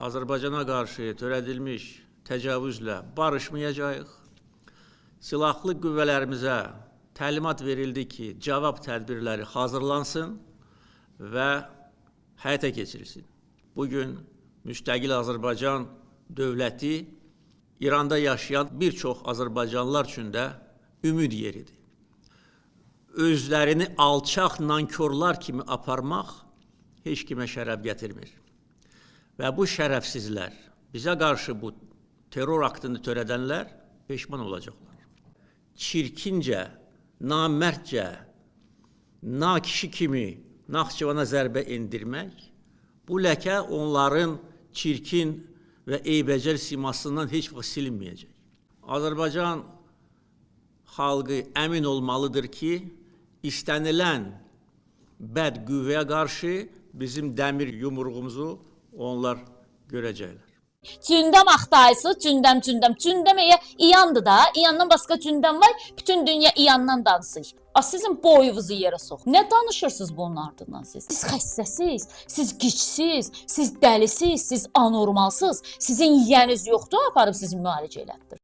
Azərbaycana qarşı törədilmiş təcavüzlə barışmayacağıq. Silahlı qüvvələrimizə təlimat verildi ki, cavab tədbirləri hazırlansın və həyata keçirilsin. Bugün müstəqil Azərbaycan dövləti İranda yaşayan bir çox azərbaycanlılar üçün də ümid yeridir. Özlərini alçaq nankorlar kimi aparmaq heç kimə şərəf gətirmir. Və bu şərəfsizlər, bizə qarşı bu terror aktını törədənlər peşman olacaqlar. Çirkincə, namərdcə, nakişi kimi Naxçıvana zərbə endirmək, bu ləkə onların çirkin və eybəcər simasından heç vaxt silinməyəcək. Azərbaycan xalqı əmin olmalıdır ki, istənilən bəd qüvvəyə qarşı bizim dəmir yumruğumuzu onlar görəcəklər. Cündəm axtayısı, cündəm İyandır da, İyandan başqa cündəm var, bütün dünya İyandan danışır. Sizin boyunuzu yerə sox. Nə danışırsınız bunun ardından siz? Siz xəstəsiz, siz giçsiz, siz dəlisiz, siz anormalsız, sizin yiyəniz yoxdur, aparıb sizi müalicə elətdir.